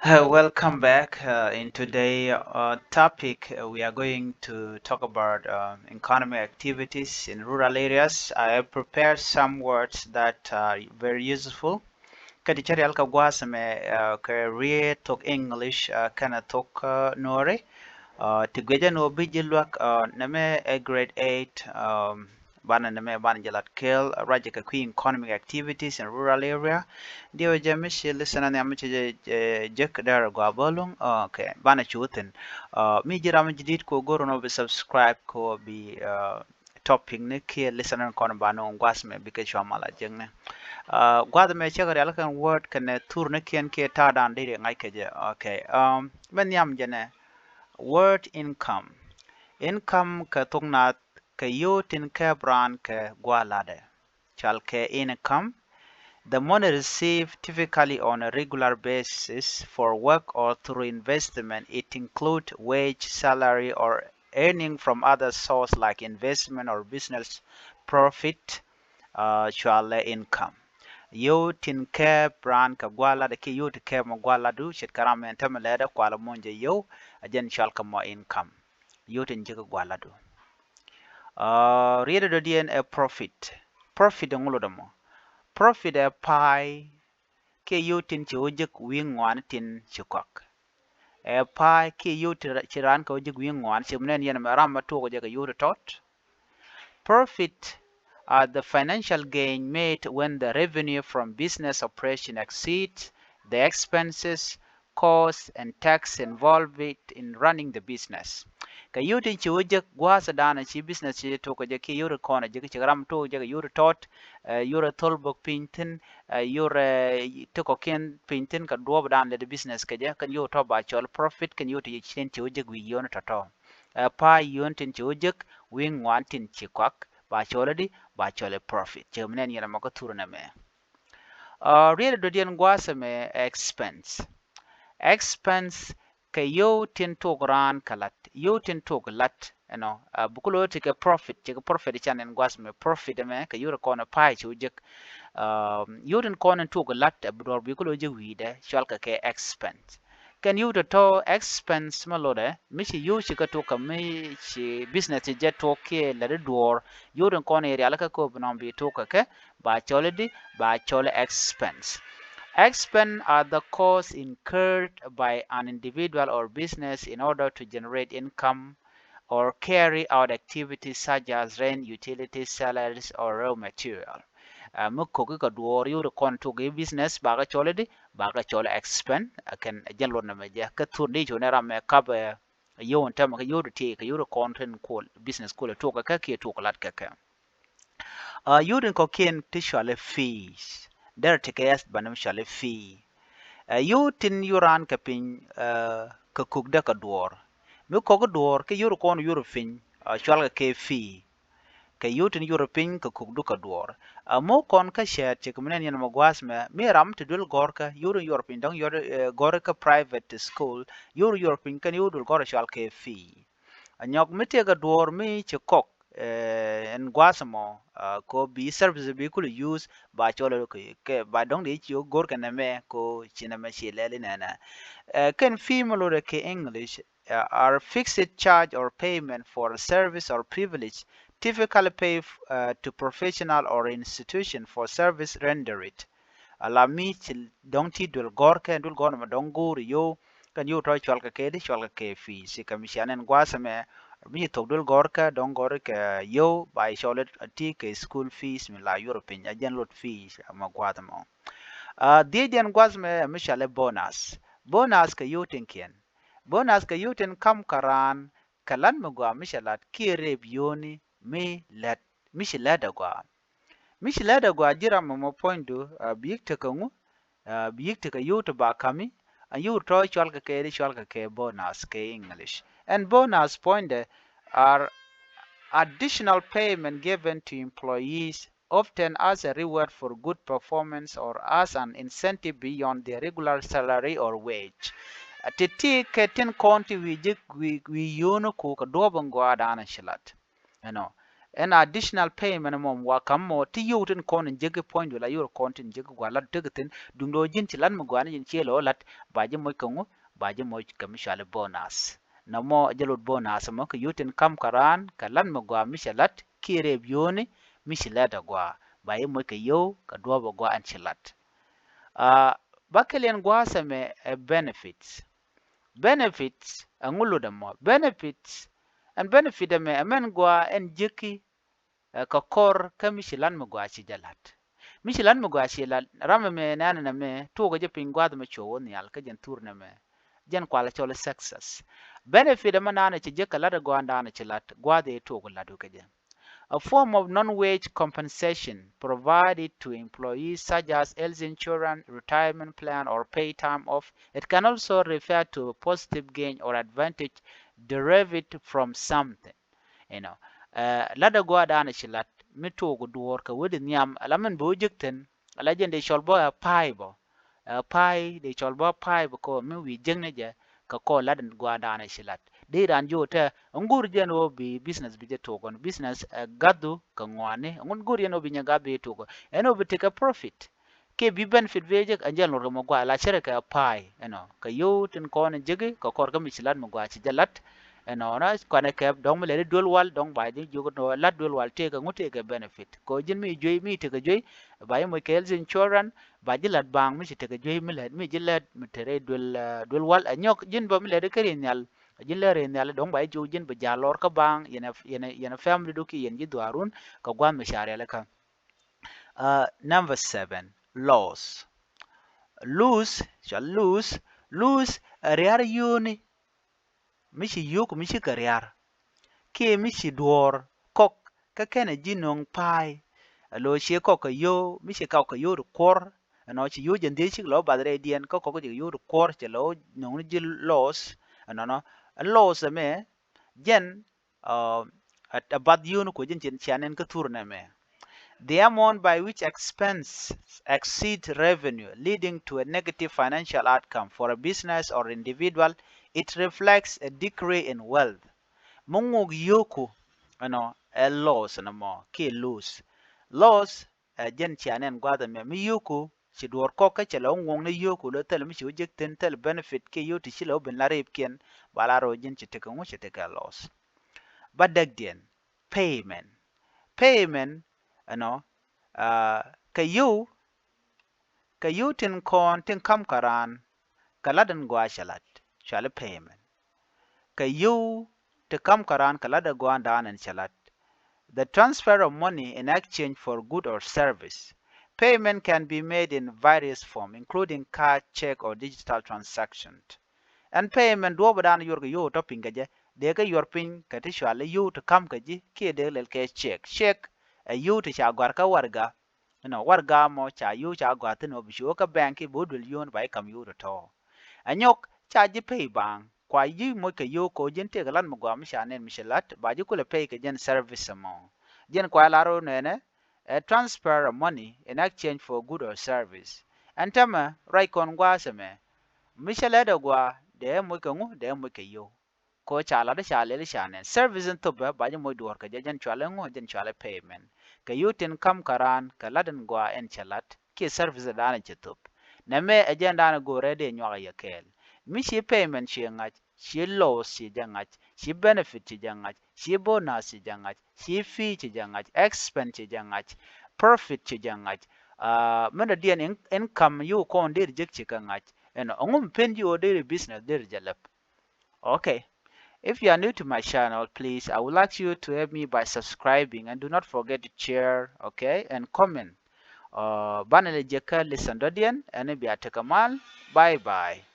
Welcome back. In today's topic, we are going to talk about economic activities in rural areas. I have prepared some words that are very useful. Kadi chari alka gwasame ka read talk English kana talk Nore. Tigweja no bijilwak name a grade 8 bana name bana jalat kel raja ka kui economic activities in rural area dio jamishi listen na amiche jek dar go abolung okay bana chutin mi jira mi jidit ko goro no be subscribe ko bi topic ne ke listen kon bana ngwasme bike chwamala jengne gwada me chegari alkan word kan tur ne kien ke ta dan de ngai ke je okay men yam jene word income. Income ka tungnat ka yotin ka brand ka gwalade. Chal ka income. The money received typically on a regular basis for work or through investment. It includes wage, salary, or earning from other source like investment or business profit. Chal income. Yotin ka brand ka gwalade ki yot ka mo gwaladu shit karame entemelede kwala monje yo ajen chal ka mo income. Yotin jiga gwaladu. Reader do dien a profit. Profit ngulo damo. Profit a pi ke yotin chi ojik wing wan tin chukak. A pi ke yotin chiran ka ojik wing wan chimnen yen marama to ojik yot tot. Profit are the financial gain made when the revenue from business operation exceeds the expenses, costs, and tax involved in running the business. Ka yutin chi wujek gwasa dana chi business chi to ka jeki yuru kona jeki chi ram to jeki yuru tot yuru tolbok pintin yuru to ken pintin ka duob dan le business ka je kan yu to ba chol profit kan yuti chen chi wujek wi yon to to pa yon tin chi wujek wing wan tin chi kwak ba chole di ba chole profit chemnen yana mako turna me really do dien gwasa me expense ka yo tin to gran kalat yo tin to lat bukulo ti ka profit chan en gwas me profit me ka yura kona pai chujik yo tin kona to lat abdor bukulo je wide shal ka ke expense can you to expense malode mishi yo shi ka to ka me shi business je to ke la door yo tin kona area la ka ko bnon bi to ka ke ba chole di ba chole expense. Expense are the costs incurred by an individual or business in order to generate income or carry out activities such as rent, utilities, salaries, or raw material. Mukko ka duor yuru kon to ge business baga chole di baga chole expense akan jallo na meja ka turni jona ram ka ba yon tam ka yuru te ka yuru content call business call to ka ke to lat ka yuru ko ken tishale fees der tikes banam shale fee yu tin yuran ka pin ka kukda ka duor mi ko ka duor ke yuru kon yuru fin chwal ka ke fi ka yu tin yuru pin ka kukdu ka duor mo kon ka shet che kumnen yen magwas me mi ram te dul gor ka yuru pin dong gor ka private school yuru pin kan yuru gor chwal ke fi anyok mi te ka duor mi che kok en gwasamo ko bi service bi kulu use ba cholo ke ba dong de chi gor ka na me ko china me chi lele na na can female ke English are fixed charge or payment for a service or privilege typically pay to professional or institution for service rendered ala mi til dong ti dul gor ka dul gor ma dong gur yo kan yo to chwal ka ke di chwal ka ke fi si kamishanen gwasame mi to dul gor ka dong gor ka yo by cholet ti ke school fees mi la european ajen lot fees ma gwada mo di den gwasme mi shale bonus ka yo tinkien bonus ka yo tin kam karan kalan mo gwa mi shalat ki reb yoni mi let mi shalada gwa Michelada go ajira mo point do big te kangu big te ka yuto ba kami and you try chwal ka ke bonus ke English and bonus point are additional payment given to employees often as a reward for good performance or as an incentive beyond their regular salary or wage titi ke tin konti wi jik wi yono ko ka doban go adana shilat you know an additional payment mom wa kam mo ti yoten kon jege point wala yor kontin jege wala tegatin dum do jin tilan mo gwan jin chelo lat baje moy kango baje moy kamishale bonus na mo jalot bonus mo ko yoten kam karan kalan mo gwa mishalat kire bioni mishalata gwa baye moy ka yo ka do gwa an chilat bakelen gwa same benefits angulu da mo benefits and benefit me amen gwa en jeki ka kor ka mishilan mu gwa chi jalat mishilan mu gwa chi la rama me nana na me to ga je pingwa da me cho ni al ka jen tur na me jen kwala chole success benefit ma nana chi je kala da gwa ndana chi lat gwa de to ga ladu ka je a form of non-wage compensation provided to employees such as health insurance, retirement plan, or pay time off. It can also refer to a positive gain or advantage derived from something. You know, lada gwa dana shilat mito go duor ka wodi nyam alaman bo jikten alajen de sholbo a pai bo pai de sholbo pai bo ko mi wi jengne je ka ko ladan gwa dana shilat de ran jota ngur jen wo bi business bi je to gon business gadu ka ngwane ngur jen obi nyaga be to go eno bi take a profit ke bi benefit veje anjel no mo gwa la chere ka pai ka yo tin ko ne jege ka kor ka mi shilat mo gwa ci jalat na kwane ke dong mele dol wal dong bai di jugo no la dol wal te ka ngote ka benefit ko jin mi joy mi te ka joy bai mo ke health insurance ba ji lat bang mi te ka joy mi le mi ji lat mi tere dol wal anyok jin ba mi le de keri nyal jin le re nyal dong bai ju jin ba jalor ka bang yena family do ki yen ji dwarun ka gwan mi share le ka number 7 loss lose rear yuni mishi yuk mishi karyar ke mishi duor kok ka kene jinong pai lo she kok yo mishi ka yo ru kor no chi yo jende chi lo badre dien ko ko yo ru kor che lo no ji loss no loss me jen at abad yun ko jin chen chanen ka tur na me the amount by which expense exceed revenue leading to a negative financial outcome for a business or individual, it reflects a decrease in wealth. Mungog yoku a loss na mo ki lose loss jen chanen gwada me mi yoku ci dor ko ka ci law ngong na yoku lo tel mi ci wujek ten tel benefit ke yoti ci law ben la rep ken bala ro jen ci te ko ci te ka loss badak dien payment ka yu tin kon tin kam karan kaladan gwa shalat shal payment ka yu to kam karan kalada gwa danan shalat the transfer of money in exchange for good or service. Payment can be made in various forms, including card, check, or digital transactions. And payment do badan yor yo to pingaje de ka yor pin ka ti shwale yo to kam ka ji ke de lel ke check a yo to cha gwar ka warga warga mo cha yo cha gwa tin obisho ka bank bo dul yon bai kam yo to anyok cha ji pay bang kwa yi mo ka yo ko jin te galan mo gwa mi shanen mi shalat ba ji kula pay ka jen service mo jen kwa laro ne transfer money in exchange for good or service antama right kon gwa seme mi shalada gwa de mo ka ngu de mo ka yo ko chala da chale le shanen service to ba ji mo dur ka jen chale ngo jen chale payment ka yutin kam karan ka ladan gwa en chalat ki service da na chitup na me agenda na go rede nywa ya kel mi shi payment shi ngach shi loss shi jangach shi benefit shi jangach shi bonus shi jangach shi fee shi jangach expense shi jangach profit shi jangach mena dien income you ko ndir jek chi kangach en ongum pendi o diri business dir jalap okay. If you are new to my channel, please, I would like you to help me by subscribing and do not forget to share, okay, and comment. Banale jeka listen dodian, and be atakamal. Bye bye.